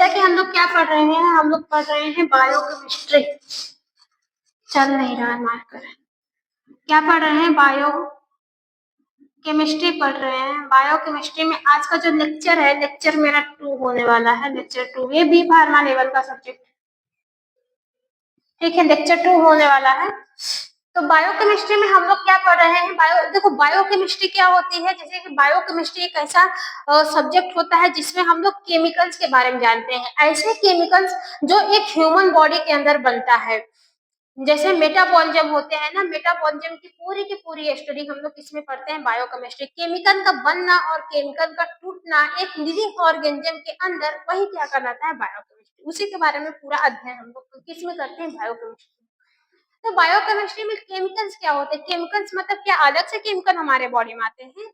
जैसा कि हम लोग क्या पढ़ रहे हैं, हम लोग पढ़ रहे हैं बायोकेमिस्ट्री। चल नहीं रहा है मार्कर। क्या पढ़ रहे हैं? बायो केमिस्ट्री पढ़ रहे हैं। बायोकेमिस्ट्री में आज का जो लेक्चर है, लेक्चर मेरा 2 होने वाला है। लेक्चर 2 ये बी फार्मा लेवल का सब्जेक्ट, ठीक है। लेक्चर 2 होने वाला है। तो बायोकेमिस्ट्री में हम लोग क्या पढ़ रहे हैं? देखो बायोकेमिस्ट्री क्या होती है, जैसे कि बायोकेमिस्ट्री एक ऐसा सब्जेक्ट होता है जिसमें हम लोग केमिकल्स के बारे में जानते हैं, ऐसे केमिकल्स जो एक ह्यूमन बॉडी के अंदर बनता है। जैसे मेटाबॉलिज्म होते हैं ना, मेटाबॉलिज्म की पूरी स्टडी हम लोग किसमें पढ़ते हैं? बायोकेमिस्ट्री। केमिकल का बनना और केमिकल का टूटना एक लिविंग ऑर्गेनिज्म के अंदर, वही क्या कहलाता है? बायोकेमिस्ट्री। उसी के बारे में पूरा अध्ययन हम लोग किसमें करते हैं? बायोकेमिस्ट्री। तो बायोकेमिस्ट्री में केमिकल्स क्या होते हैं? केमिकल्स मतलब क्या अलग से केमिकल हमारे बॉडी में आते हैं?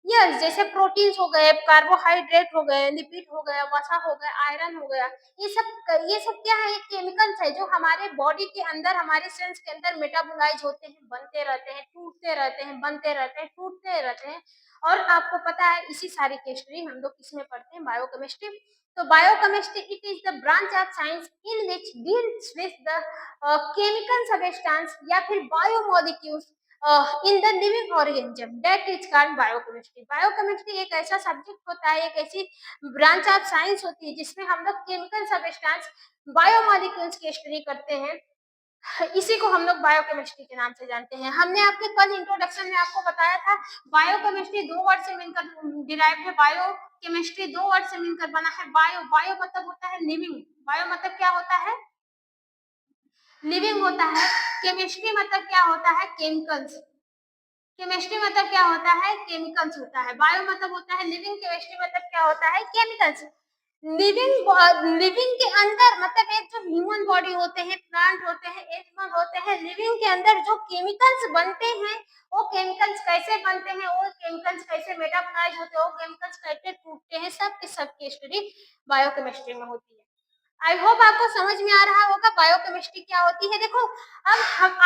यस, जैसे प्रोटीन्स हो गए, कार्बोहाइड्रेट हो गए, लिपिड हो गया, वसा हो गया, आयरन हो गया, ये सब क्या है? केमिकल्स है जो हमारे बॉडी के अंदर, हमारे सेल्स के अंदर मेटाबोलाइज होते हैं, बनते रहते हैं, टूटते रहते हैं, बनते रहते हैं, टूटते रहते हैं। और आपको पता है इसी सारी केमिस्ट्री हम लोग किसमें पढ़ते हैं? बायोकेमिस्ट्री। तो biochemistry it is the branch of science in which deals with the chemical substance या फिर biomolecules in the living organism, that is called biochemistry. Biochemistry एक ऐसा सब्जेक्ट होता है, एक ऐसी ब्रांच ऑफ साइंस होती है जिसमें हम लोग केमिकल सब्सटेंस, बायोमोलिक्यूल्स की स्टडी करते हैं। इसी को हम लोग बायोकेमिस्ट्री के नाम से जानते हैं। हमने आपके कल इंट्रोडक्शन में आपको बताया था बायोकेमिस्ट्री 2 वर्ड से मिलकर डिराइव है। बायोकेमिस्ट्री 2 वर्ड से मिलकर बना है। बायो, बायो मतलब होता है लिविंग। बायो मतलब क्या होता है? लिविंग होता है। केमिस्ट्री मतलब क्या होता है? केमिकल्स। केमिस्ट्री मतलब क्या होता है? केमिकल्स होता है। बायो मतलब होता है लिविंग, केमिस्ट्री मतलब क्या होता है? केमिकल्स। लिविंग के अंदर मतलब एक जो ह्यूमन बॉडी होते हैं, प्लांट होते हैं, एनिमल होते हैं, लिविंग के अंदर जो केमिकल्स बनते हैं, वो केमिकल्स कैसे बनते हैं, वो केमिकल्स कैसे मेटाबोलाइज होते हैं, वो केमिकल्स कैसे टूटते हैं, सब की स्टडी बायोकेमिस्ट्री में होती है। आई होप आपको समझ में आ रहा होगा बायोकेमिस्ट्री क्या होती है। देखो अब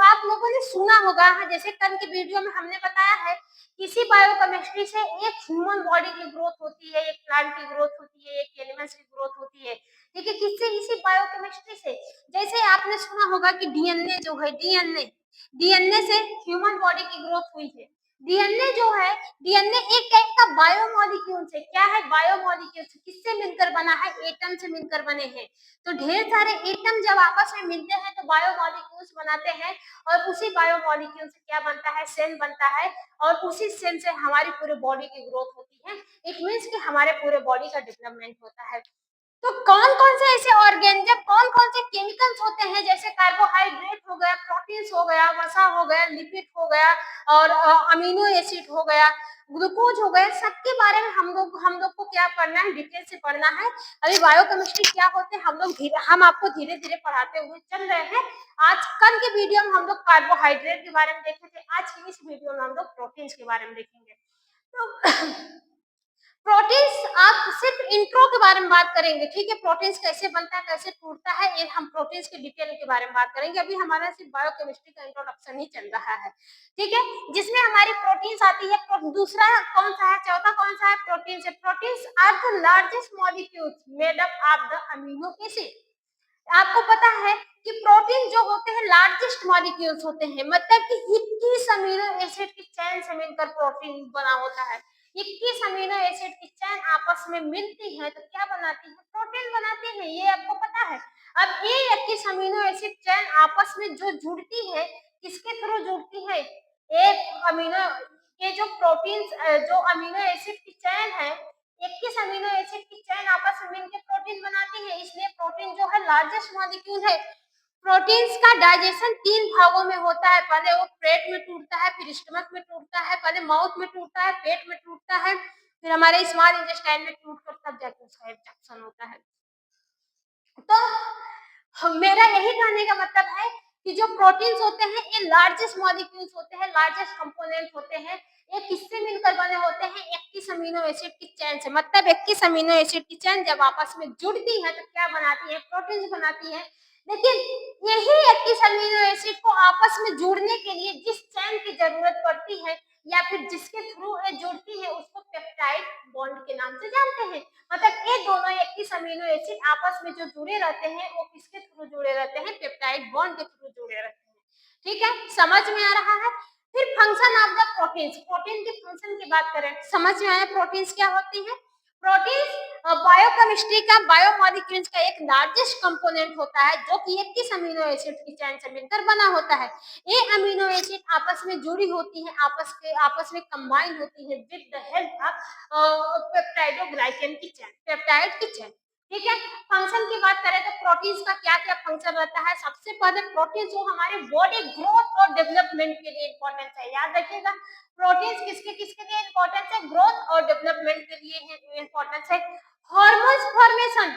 आप लोगों ने सुना होगा, जैसे कल के वीडियो में हमने बताया है, किसी बायोकेमिस्ट्री से एक ह्यूमन बॉडी की ग्रोथ होती है, एक प्लांट की ग्रोथ होती है, एक एनिमल्स की ग्रोथ होती है, ठीक है। किससे? इसी बायोकेमिस्ट्री से। जैसे आपने सुना होगा कि डीएनए जो है, डीएनए से ह्यूमन बॉडी की ग्रोथ हुई है। डीएनए जो है, डीएनए एक टाइप का बायोमोलिक्यूल्स है। क्या है? बायोमोलिक्यूल्स। किससे मिलकर बना है? एटम से मिलकर बने हैं। तो ढेर सारे एटम जब आपस में मिलते हैं तो बायोमोलिक्यूल्स बनाते हैं, और उसी बायोमोलिक्यूल से क्या बनता है? सेल बनता है, और उसी सेल से हमारी पूरे बॉडी की ग्रोथ होती है। इट मीन्स कि हमारे पूरे बॉडी का डेवलपमेंट होता है। तो कौन कौन से ऐसे ऑर्गेनिज्म, कौन कौन से केमिकल्स होते हैं, जैसे कार्बोहाइड्रेट हो गया, प्रोटीन्स हो गया, वसा हो गया, लिपिड हो गया, और अमीनो एसिड हो गया, ग्लूकोज हो गया, सबके बारे में हम लोग को क्या पढ़ना है? डिटेल से पढ़ना है। अभी बायोकेमिस्ट्री क्या होते हैं हम आपको धीरे धीरे पढ़ाते हुए चल रहे हैं। आज कल के वीडियो में हम लोग कार्बोहाइड्रेट के बारे में देखे थे, आज की इस वीडियो में हम लोग प्रोटीन्स के बारे में देखेंगे। तो प्रोटीन्स आप सिर्फ इंट्रो के बारे में बात करेंगे, ठीक है। प्रोटीन्स कैसे बनता है, कैसे टूटता है, ये हम प्रोटीन्स के डिटेल के बारे में बात करेंगे। अभी हमारा सिर्फ बायोकेमिस्ट्री का इंट्रोडक्शन ही चल रहा है, ठीक है, जिसमें हमारी प्रोटीन्स आती है। दूसरा कौन सा है? चौथा कौन सा है? प्रोटीन्स है। Proteins are the largest molecules made up of the amino acid. आपको पता है कि प्रोटीन जो होते हैं लार्जेस्ट मॉलिक्यूल्स होते हैं, मतलब कि 21 अमीनो एसिड की चेन से मिलकर प्रोटीन बना होता है। 21 अमीनो एसिड की चेन आपस में मिलती है तो क्या बनाती है? प्रोटीन बनाती है। ये आपको पता है। अब ये 21 अमीनो एसिड चेन आपस में जो जुड़ती है, किसके थ्रू जुड़ती है? एक अमीनो, ये जो प्रोटीन, जो अमीनो एसिड की चेन है, 21 अमीनो एसिड की चेन आपस में मिलकर प्रोटीन बनाती है। इसलिए प्रोटीन जो है लार्जेस्ट मॉलिक्यूल है। प्रोटीन्स का डाइजेशन 3 भागों में होता है। पहले वो पेट में टूटता है, फिर स्टमक में टूटता है, पहले माउथ में टूटता है, पेट में टूटता है, फिर हमारे स्मॉल इंटेस्टाइन में टूटकर तब जाके उसका एब्जॉर्प्शन होता है। तो मेरा यही कहने का मतलब है कि जो प्रोटीन्स होते हैं ये लार्जेस्ट मॉलिक्यूल्स होते हैं, लार्जेस्ट कंपोनेंट होते हैं। ये किससे मिलकर बने होते हैं? 21 अमीनो एसिड की चेन से। मतलब 21 अमीनो एसिड की चेन जब आपस में जुड़ती है तो क्या बनाती है? प्रोटीन्स बनाती है। लेकिन यही 21 अमीनो एसिड को आपस में जुड़ने के लिए जिस चेन की जरूरत पड़ती है, या फिर जिसके थ्रू जुड़ती है उसको पेप्टाइड बॉन्ड के नाम से जानते हैं। मतलब ये दोनों 21 अमीनो एसिड आपस में जो जुड़े रहते हैं वो किसके थ्रू जुड़े रहते हैं, पेप्टाइड बॉन्ड के थ्रू जुड़े रहते हैं। ठीक है, समझ में आ रहा है। फिर function of the proteins, protein के फंक्शन की बात करें, समझ में आया प्रोटीन्स क्या होती है। प्रोटीन्स बायोकेमिस्ट्री का, बायोमॉलिक्यूल्स का एक लार्जेस्ट कंपोनेंट होता है जो कि 21 अमीनो एसिड की चैन से मिलकर बना होता है। ये अमीनो एसिड आपस में जुड़ी होती है, आपस में कंबाइन होती है with the help of peptidoglycan की चैन, पेप्टाइड की चैन। ठीक है, फंक्शन की बात करें तो प्रोटीन्स का क्या क्या फंक्शन रहता है। सबसे पहले प्रोटीन्स जो हमारे बॉडी ग्रोथ और डेवलपमेंट के लिए इंपॉर्टेंट है, याद रखिएगा प्रोटीन्स किसके किसके लिए इंपॉर्टेंट है, ग्रोथ और डेवलपमेंट के लिए इंपॉर्टेंट है। हार्मोन्स फॉर्मेशन,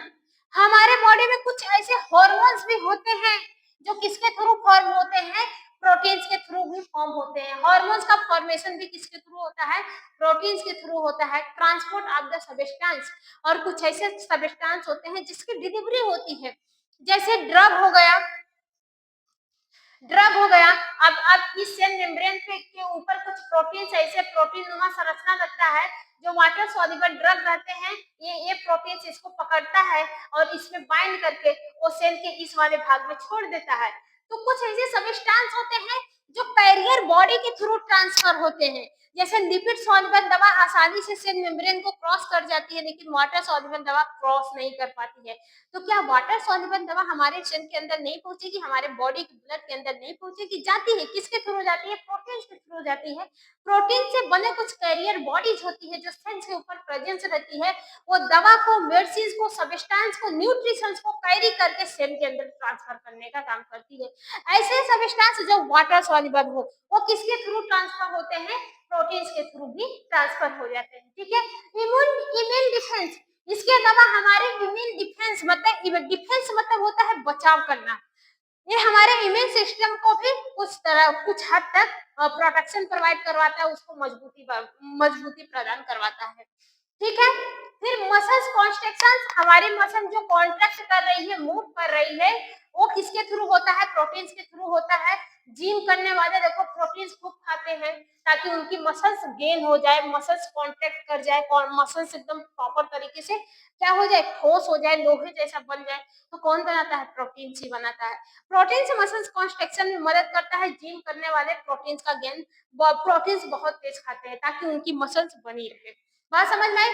हमारे बॉडी में कुछ ऐसे हार्मोन्स भी होते हैं जो किसके थ्रू फॉर्म होते हैं, प्रोटीन्स के थ्रू भी फॉर्म होते हैं। हार्मोन्स का फॉर्मेशन भी किसके थ्रू होता है, प्रोटीन्स के थ्रू होता है। ट्रांसपोर्ट ऑफ द सब्सटेंस, और कुछ ऐसे सब्सटेंस होते हैं जिसकी डिलीवरी होती है, जैसे ड्रग हो गया, ड्रग हो गया। अब इस सेल मेम्ब्रेन के ऊपर कुछ प्रोटीन, ऐसे प्रोटीन नुमा संरचना लगता है जो वाटर सॉल्युबल ड्रग रहते हैं। ये प्रोटीन इसको पकड़ता है और इसमें बाइंड करके वो सेल के इस वाले भाग में छोड़ देता है। तो कुछ ऐसे सब्सटेंस होते हैं जो कैरियर बॉडी के थ्रू ट्रांसफर होते हैं, जैसे लिपिड सॉल्युबल दवा आसानी से सेल मेम्ब्रेन को क्रॉस कर जाती है, लेकिन वाटर सॉल्युबल दवा क्रॉस नहीं कर पाती है। तो क्या वाटर सॉल्युबल दवा हमारे सेल के अंदर नहीं पहुंचेगी, हमारे बॉडी के ब्लड के अंदर नहीं पहुंचेगी, जाती है किसके थ्रू जाती है, प्रोटीन के थ्रू जाती है। प्रोटीन से बने कुछ कैरियर बॉडीज होती है जो सेल्स के ऊपर प्रेजेंस रहती है, वो दवा को, मेडिसिन को, सब्सटेंस को, न्यूट्रिशंस को कैरी करके सेल के अंदर ट्रांसफर करने का काम करती है। ऐसे सब्सटेंस जो वाटर सॉल्युबल हो वो किसके थ्रू ट्रांसफर होते हैं, प्रोटीन के थ्रू भी ट्रांसफर हो जाते हैं। ठीक है, इम्यून डिफेंस, इसके अलावा हमारे इम्यून डिफेंस मतलब होता है बचाव करना। ये हमारे इम्यून सिस्टम को भी कुछ हद तक प्रोटेक्शन प्रोवाइड करवाता है, उसको मजबूती प्रदान करवाता है। ठीक है, फिर मसल्स कॉन्ट्रैक्शन, हमारी मसल जो कॉन्ट्रैक्ट कर रही है, मूव कर रही है, वो किसके थ्रू होता है, प्रोटीन्स के थ्रू होता है। जिम करने वाले देखो प्रोटीन्स खूब खाते हैं ताकि उनकी मसल्स गेन हो जाए, मसल्स कॉन्ट्रैक्ट कर जाए और मसल्स एकदम प्रॉपर तरीके से क्या हो जाए, ठोस हो जाए, लोहे जैसा बन जाए। तो कौन बनाता है, प्रोटीन ही बनाता है। प्रोटीन से मसल्स कॉन्ट्रैक्शन में मदद करता है। जिम करने वाले प्रोटीन्स का गेन, प्रोटीन्स बहुत तेज खाते हैं ताकि उनकी मसल्स बनी रहे। बात समझ में आई।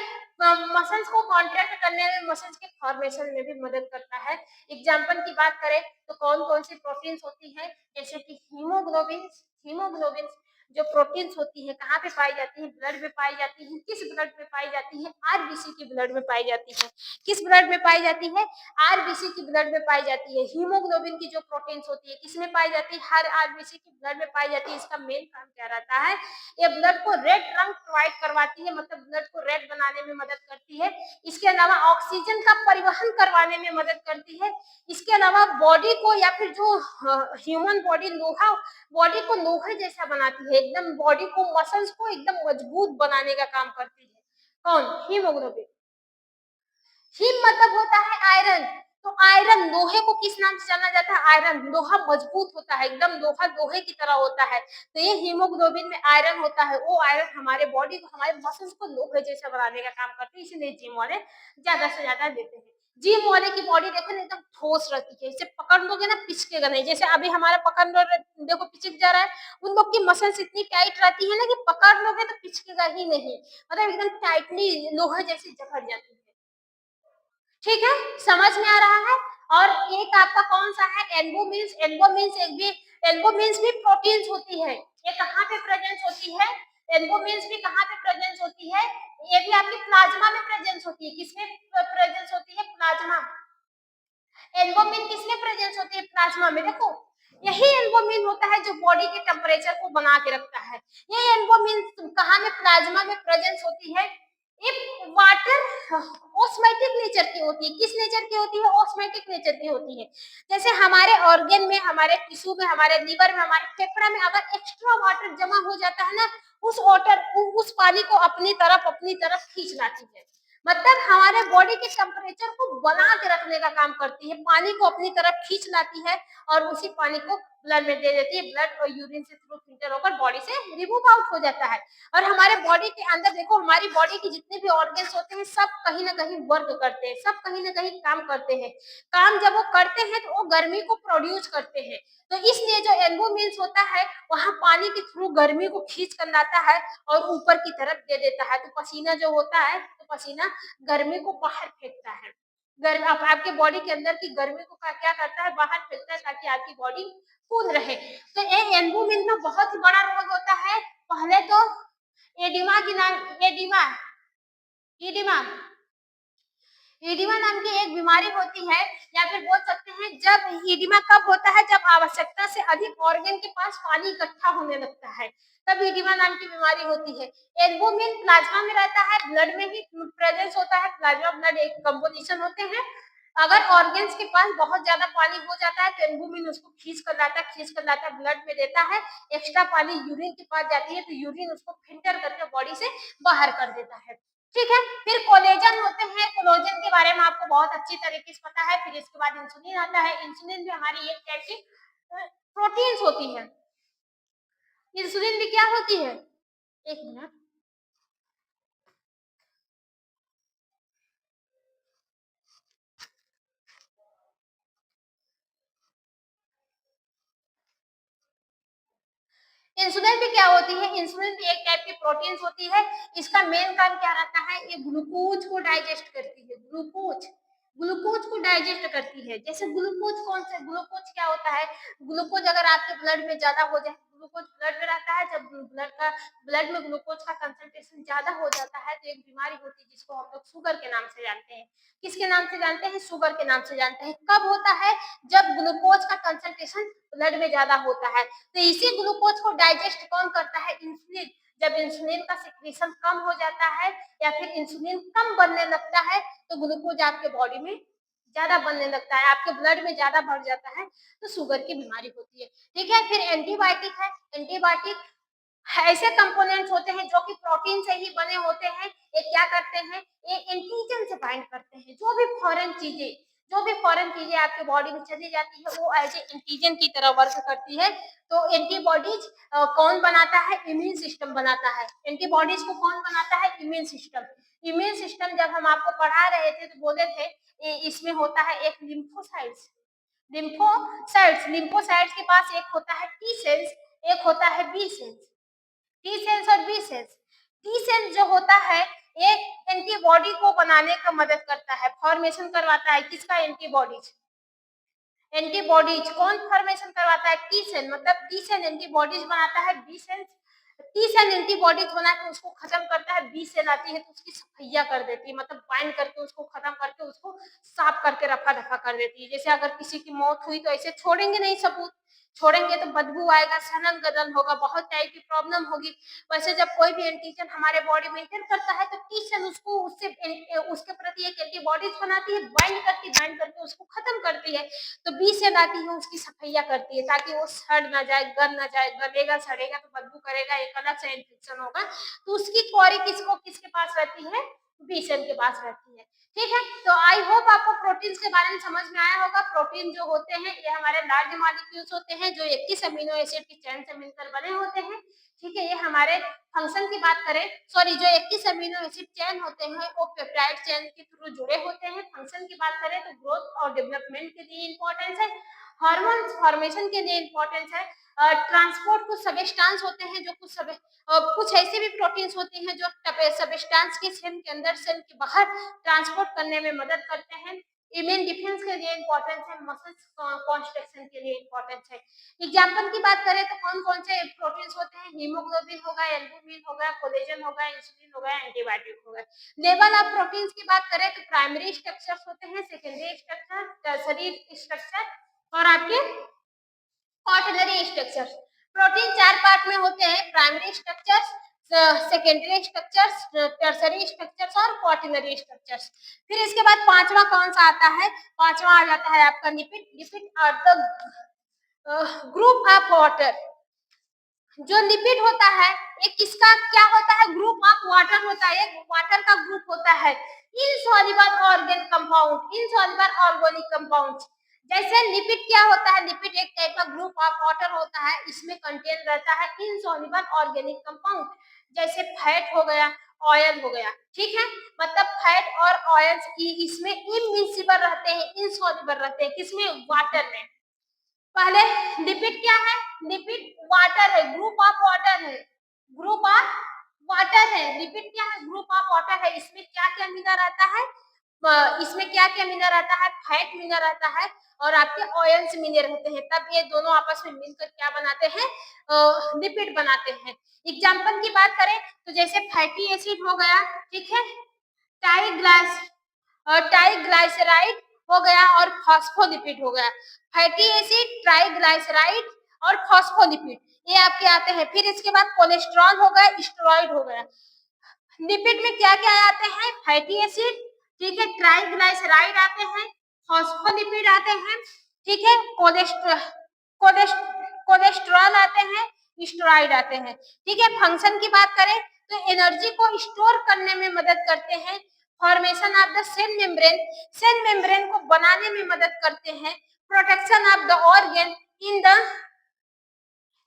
मसल्स को कॉन्ट्रैक्ट करने में, मसल्स के फॉर्मेशन में भी मदद करता है। एग्जाम्पल की बात करें तो कौन कौन सी प्रोटीन्स होती है, जैसे कि हीमोग्लोबिन जो प्रोटीन्स होती है कहाँ पे पाई जाती है, ब्लड में पाई जाती है। किस ब्लड में पाई जाती है, आरबीसी की ब्लड में पाई जाती है। किस ब्लड में पाई जाती है, आरबीसी की ब्लड में पाई जाती है। हीमोग्लोबिन की जो प्रोटीन्स होती है किसमें पाई जाती है, हर आरबीसी की ब्लड में पाई जाती है। इसका मेन काम क्या रहता है, ये ब्लड को रेड रंग प्रोवाइड करवाती है, मतलब ब्लड को रेड बनाने में मदद करती है। इसके अलावा ऑक्सीजन का परिवहन करवाने में मदद करती है। इसके अलावा बॉडी को, या फिर जो ह्यूमन बॉडी बॉडी को लोहे जैसा बनाती है, एकदम बॉडी को, मसल्स को एकदम मजबूत बनाने का काम करती है। कौन, हीमोग्लोबिन। हीम मतलब होता है आयरन, तो आयरन, लोहे को किस नाम से जाना जाता है, आयरन। लोहा मजबूत होता है, एकदम लोहा लोहे की तरह होता है, तो ये हीमोग्लोबिन में आयरन होता है। वो आयरन हमारे बॉडी को, हमारे मसल्स को लोहे जैसा बनाने का काम करते हैं, इसलिए जिम वाले ज्यादा से ज्यादा देते हैं। जिम वाले की बॉडी देखो ना, एकदम ठोस रहती है, इसे पकड़ लोगे ना पिचकेगा नहीं। जैसे अभी हमारा पकड़ लो, देखो पिचक जा रहा है, उन लोग की मसल्स इतनी टाइट रहती है ना कि पकड़ लोगे तो पिचकेगा ही नहीं, मतलब एकदम टाइटली लोहे जैसी जकड़ जाती है। ठीक है, समझ में आ रहा है। और एक आपका कौन सा है, एल्बुमिन्स। एल्बुमिन्स भी प्रोटीन्स होती है। ये कहाँ पे प्रेजेंस होती है, एल्बुमिन्स भी कहाँ पे प्रेजेंस होती है, ये भी आपकी प्लाज्मा में प्रेजेंस होती है। किसमें प्रेजेंस होती है, प्लाज्मा। एल्बुमिन किसमें प्रेजेंस होती है, प्लाज्मा में। देखो यही एल्बुमिन होता है जो बॉडी के टेम्परेचर को बना के रखता है। ये एल्बुमिन कहाँ में, प्लाज्मा में प्रेजेंस होती है। ये वाटर ऑस्मोटिक नेचर की होती है। किस नेचर की होती है, ऑस्मोटिक नेचर की होती है। जैसे हमारे ऑर्गन में, हमारे टिश्यू में, हमारे लीवर में, हमारे फेफड़ा में अगर एक्स्ट्रा वाटर जमा हो जाता है ना, उस पानी को अपनी तरफ खींच लाती है। मतलब हमारे बॉडी के टेम्परेचर को बना के रखने का काम करती है, पानी को अपनी तरफ खींच लाती है और उसी पानी को ब्लड में दे देती है, ब्लड और यूरिन से थ्रू फिल्टर होकर बॉडी से रिमूव आउट हो जाता है। और हमारे बॉडी के अंदर देखो, हमारी बॉडी के जितने भी ऑर्गन्स होते हैं सब कहीं ना कहीं वर्क करते हैं, सब कहीं ना कहीं काम करते हैं। काम जब वो करते हैं तो वो गर्मी को प्रोड्यूस करते हैं। तो इसलिए जो एल्बुमिन होता है वहां पानी के थ्रू गर्मी को खींच कर लाता है और ऊपर की तरफ दे देता है। तो पसीना जो होता है, तो पसीना गर्मी को बाहर फेंकता है। आपके बॉडी के अंदर की गर्मी को क्या करता है, बाहर फेंकता है, ताकि आपकी बॉडी कूल रहे। तो एल्बुमिन का बहुत ही बड़ा रोग होता है। पहले तो एडिमा की नाम एडिमा एडिमा ईडिमा नाम की एक बीमारी होती है, या फिर बोल सकते हैं जब ईडिमा कब होता है, जब आवश्यकता से अधिक ऑर्गन के पास पानी इकट्ठा होने लगता है, तब ईडिमा नाम की बीमारी होती है। एल्बुमिन प्लाज्मा में रहता है, ब्लड में ही प्रेजेंस होता है। प्लाज्मा ब्लड एक कंपोजिशन होते हैं। अगर ऑर्गन्स के पास बहुत ज्यादा पानी हो जाता है तो एल्बुमिन उसको खींच कर लाता है, ब्लड में देता है। एक्स्ट्रा पानी यूरिन के पास जाती है तो यूरिन उसको फिल्टर करके बॉडी से बाहर कर देता है। ठीक है। फिर कोलेजन होते हैं, कोलेजन के बारे में आपको बहुत अच्छी तरीके से पता है। फिर इसके बाद इंसुलिन आता है। इंसुलिन भी हमारी एक टाइप की प्रोटीन्स होती है। इंसुलिन भी क्या होती है, एक मिनट, इंसुलिन भी क्या होती है, इंसुलिन भी एक टाइप की प्रोटीन्स होती है। इसका मेन काम क्या रहता है, ये ग्लूकोज को डाइजेस्ट करती है। ग्लूकोज को डाइजेस्ट करती है। जैसे ग्लूकोज कौन सा, ग्लूकोज क्या होता है, ग्लूकोज अगर आपके ब्लड में ज्यादा हो जाए, ग्लूकोज ब्लड में रहता है, जब ब्लड में ग्लूकोज का कंसंट्रेशन ज्यादा हो जाता है तो एक बीमारी होती है जिसको हम लोग शुगर के नाम से जानते हैं। किसके नाम से जानते हैं, शुगर के नाम से जानते हैं। कब होता है, जब ग्लूकोज का कंसंट्रेशन ब्लड में ज्यादा होता है। तो इसी ग्लूकोज को डाइजेस्ट कौन करता है, इंसुलिन। जब इंसुलिन का सिक्रीशन कम हो जाता है या फिर इंसुलिन कम बनने लगता है तो ग्लूकोज आपके बॉडी में ज्यादा बनने लगता है, आपके ब्लड में ज्यादा बढ़ जाता है, तो शुगर की बीमारी होती है। ठीक है। फिर एंटीबायोटिक है। एंटीबायोटिक ऐसे कंपोनेंट्स होते हैं जो कि प्रोटीन से ही बने होते हैं। ये क्या करते हैं, ये एंटीजन से बाइंड करते हैं। जो भी फॉरेन चीजें आपके बॉडी में चली जाती है वो एज ए एंटीजन की तरह वर्क करती है। तो एंटीबॉडीज कौन बनाता है, इम्यून सिस्टम बनाता है। एंटीबॉडीज को कौन बनाता है, इम्यून सिस्टम। इम्यून सिस्टम जब हम आपको पढ़ा रहे थे तो बोले थे इसमें होता है एक लिम्फोसाइट्स। लिम्फोसाइट्स के पास एक होता है टी सेल्स, एक होता है बी सेल्स। टी सेल्स और बी सेल्स। टी सेल्स जो होता है एक एंटीबॉडी को बनाने का मदद करता है, फॉर्मेशन करवाता है। किसका, एंटीबॉडीज। एंटीबॉडीज कौन फॉर्मेशन करवाता है, टी सेल। मतलब टी सेल एंटीबॉडीज बनाता है, B cell T cell antibodies बना के उसको खत्म करता है। बी सेल आती है तो उसकी सफैया कर देती है, मतलब बाइंड करके उसको खत्म करके उसको साफ करके रफा दफा कर देती है। जैसे अगर किसी की मौत हुई तो ऐसे छोड़ेंगे नहीं सबूत, छोड़ेंगे तो बदबू आएगा, सनन गदन होगा, बहुत टाइप की प्रॉब्लम होगी। वैसे जब कोई भी एंटीजन हमारे बॉडी में एंटर करता है तो टी सेल उसको उसके प्रति एक एंटीबॉडीज बनाती है, बाइंड करके उसको खत्म करती है। तो बी सेल आती है, उसकी सफैया करती है ताकि वो सड़ ना जाए, गल ना जाए। गलेगा सड़ेगा तो बदबू करेगा, एक अलग से इन्फेक्शन होगा। तो उसकी क्वारी किसके पास रहती है, बी सेल के पास रहती है। ठीक है। तो आई होप आपको प्रोटीन्स के बारे में समझ में आया होगा। प्रोटीन जो होते हैं ये हमारे लार्ज मॉलिक्यूल्स होते हैं जो 21 अमीनो एसिड की चेन से मिलकर बने होते हैं। ठीक है। ये हमारे फंक्शन की बात करें, सॉरी, जो 21 अमीनो एसिड चेन होते हैं वो पेप्टाइड चेन के थ्रू जुड़े होते हैं। फंक्शन की बात करें तो ग्रोथ और डेवलपमेंट के लिए इंपॉर्टेंस है, हार्मोन फॉर्मेशन के लिए इंपॉर्टेंस है, ट्रांसपोर्ट कुछ सबस्टांस होते हैं जो कुछ ऐसे भी प्रोटीन्स होते हैं जो सबस्टांस के सेल के अंदर सेल के बाहर ट्रांसपोर्ट करने में मदद करते हैं। इम्यून डिफेंस के लिए इंपॉर्टेंस है, मसल्स कॉन्स्ट्रक्शन के लिए इंपॉर्टेंस है। एग्जाम्पल की बात करें तो कौन कौन से प्रोटीन्स होते हैं, हीमोग्लोबिन होगा, एल्बुमिन होगा, कोलेजन होगा, इंसुलिन होगा, एंटीबायोटिक होगा। लेवल ऑफ प्रोटीन्स की बात करें तो प्राइमरी स्ट्रक्चर्स होते हैं, सेकेंडरी स्ट्रक्चर, टर्सरी स्ट्रक्चर और आपके क्वाटरनरी स्ट्रक्चर्स। प्रोटीन 4 पार्ट में होते हैं, primary structures, secondary structures, tertiary structures और क्वाटरनरी स्ट्रक्चर्स। फिर इसके बाद पांचवा कौन सा आता है, पांचवा आ जाता है आपका लिपिड और द ग्रुप ऑफ वाटर। जो लिपिड होता है एक किसका क्या होता है, ग्रुप ऑफ वाटर होता है, एक वाटर का ग्रुप होता है। Insoluble organic compound, insoluble organic compound जैसे लिपिड क्या होता है, लिपिड एक टाइप का ग्रुप ऑफ वाटर होता है, इसमें कंटेन रहता है इनसॉल्युबल ऑर्गेनिक कंपाउंड, जैसे फैट हो गया, ऑयल हो गया, ठीक है। मतलब फैट और ऑयल्स इसमें इमिसिबल रहते हैं, इनसॉल्युबल रहते हैं, किसमें, वाटर में। पहले लिपिड क्या है, लिपिड वाटर है, ग्रुप ऑफ वाटर है, ग्रुप ऑफ वाटर है। लिपिड क्या है, ग्रुप ऑफ वाटर है। इसमें क्या क्या मिला रहता है, इसमें क्या क्या मिला रहता है, फैट मिला रहता है और आपके ऑयल्स मिले रहते हैं, तब ये दोनों आपस में मिलकर क्या बनाते हैं, लिपिड बनाते हैं। एग्जाम्पल की बात करें तो जैसे फैटी एसिड हो गया, ठीक है, टाइग्लाइस ट्राइग्लाइसराइड हो गया और फॉस्फोलिपिड हो गया। फैटी एसिड, ट्राइग्लाइसराइड और फॉस्फोलिपिड ये आपके आते हैं। फिर इसके बाद कोलेस्ट्रॉल हो गया, स्टेरॉइड हो गया। लिपिड में क्या क्या आते हैं, फैटी एसिड, ठीक है, ट्राइग्लाइसराइड आते हैं, फॉस्फोलिपिड आते हैं, ठीक है, कोलेस्ट्रॉल आते हैं, स्टेरॉइड आते हैं, ठीक है। फंक्शन की बात करें तो एनर्जी को स्टोर करने में मदद करते हैं, formation of the cell membrane को बनाने में मदद करते हैं, protection of the organ in the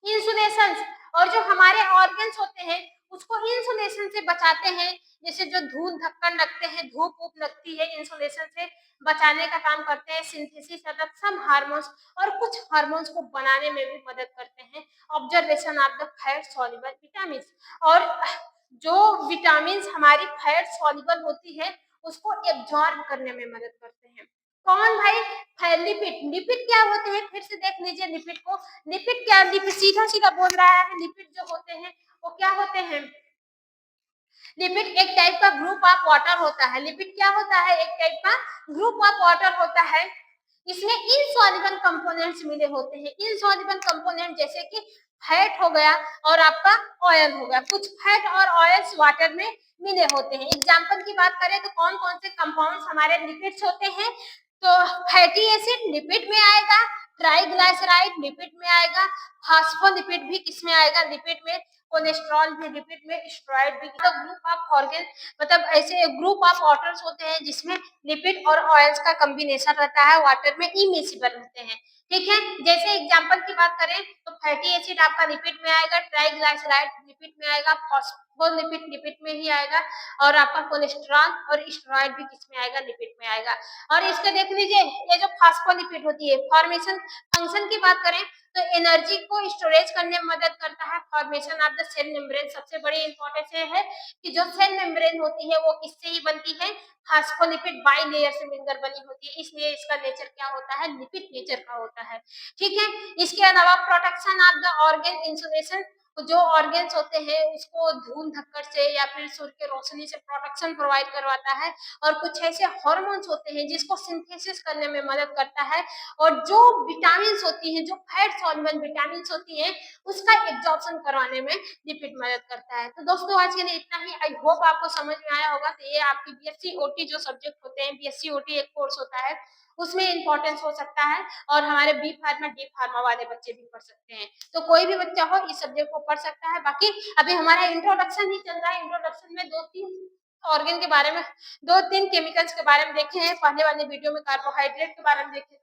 insulation, और जो हमारे ऑर्गन्स होते हैं उसको इंसुलेशन से बचाते हैं, जैसे जो धूल धक्कन लगते हैं, धूप ऊप लगती है, इंसुलेशन से बचाने का काम करते हैं। सिंथेसिस ऑफ सम हार्मोन्स, और कुछ हार्मोन्स को बनाने में भी मदद करते हैं। Observation of the fat soluble vitamin, और जो विटामिन हमारी फैट सॉल्युबल होती है उसको एब्जॉर्ब करने में मदद करते हैं। कौन भाई, लिपिड। लिपिड क्या होते हैं, फिर से देख लीजिए लिपिड को। लिपिड क्या, लिपिड सीधा सीधा बोल रहा है, लिपिड जो होते हैं वो क्या होते हैं, लिपिड एक टाइप का ग्रुप ऑफ वाटर होता है। लिपिड क्या होता है, एक टाइप का ग्रुप ऑफ वाटर होता है। इसमें इनसॉल्युबल कंपोनेंट्स मिले होते हैं। इनसॉल्युबल कंपोनेंट जैसे कि फैट हो गया और आपका ऑयल हो गया, कुछ फैट और ऑयल्स वाटर में मिले होते हैं। एग्जांपल की बात करें तो कौन कौन से कंपाउंड्स हमारे लिपिड्स होते हैं, तो फैटी एसिड लिपिड में आएगा, ट्राइग्लाइसराइड लिपिड में आएगा, फॉस्फोलिपिड भी किसमें आएगा, लिपिड में, कोलेस्ट्रॉल भी लिपिड में, स्टेरॉइड भी। तो ग्रुप ऑफ ऑर्गन, मतलब ऐसे ग्रुप ऑफ वाटर्स होते हैं जिसमें लिपिड और ऑयल्स का कॉम्बिनेशन रहता है, वाटर में इमिसिबल रहते हैं, ठीक है। जैसे एग्जांपल की बात करें तो फैटी एसिड आपका लिपिड में आएगा, ट्राइग्लाइसराइड लिपिड में आएगा, फॉस्फोलिपिड लिपिड में ही आएगा, और आपका कोलेस्ट्रॉल और स्टेरॉइड भी किसमें आएगा, लिपिड में आएगा। और इसके देख लीजिए ये जो फॉस्फोलिपिड होती है, फॉर्मेशन फंक्शन की बात करें तो एनर्जी को स्टोरेज करने में मदद करता है, formation of the cell membrane. सबसे बड़ी इंपॉर्टेंस ये है कि जो सेल मेम्ब्रेन होती है वो किससे ही बनती है, फॉस्फोलिपिड बाइलेयर से मिलकर बनी होती है, इसलिए इसका नेचर क्या होता है, लिपिड नेचर का होता है, ठीक है। इसके अलावा protection of the organ insulation, जो ऑर्गन्स होते हैं उसको धूल धक्कर से या फिर सूर्य की रोशनी से प्रोटेक्शन प्रोवाइड करवाता है, और कुछ ऐसे हार्मोन्स होते हैं जिसको सिंथेसिस करने में मदद करता है, और जो विटामिन होती हैं, जो फैट सॉल्युबल विटामिन होती हैं उसका एब्जॉर्प्शन करवाने में लिपिड मदद करता है। तो दोस्तों आज के लिए इतना ही। आई होप आपको समझ में आया होगा। तो ये आपकी बीएससी ओटी जो सब्जेक्ट होते हैं, बीएससी ओटी एक कोर्स होता है, उसमें इंपॉर्टेंस हो सकता है, और हमारे बी फार्मा डी फार्मा वाले बच्चे भी पढ़ सकते हैं। तो कोई भी बच्चा हो इस सब्जेक्ट को पढ़ सकता है। बाकी अभी हमारा इंट्रोडक्शन ही चल रहा है, इंट्रोडक्शन में 2-3 ऑर्गन के बारे में, 2-3 केमिकल्स के बारे में देखे हैं। पहले वाले वीडियो में कार्बोहाइड्रेट के बारे में देखे थे,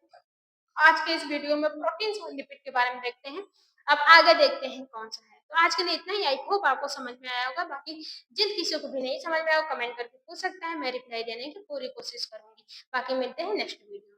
आज के इस वीडियो में प्रोटीन और लिपिड के बारे में देखते हैं। अब आगे देखते हैं कौन सा है। तो आज के लिए इतना ही। आई होप आपको समझ में आया होगा। बाकी जिन किसी को भी नहीं समझ में आया कमेंट करके पूछ सकता है, मैं रिप्लाई देने की पूरी कोशिश करूंगी। बाकी मिलते हैं नेक्स्ट वीडियो।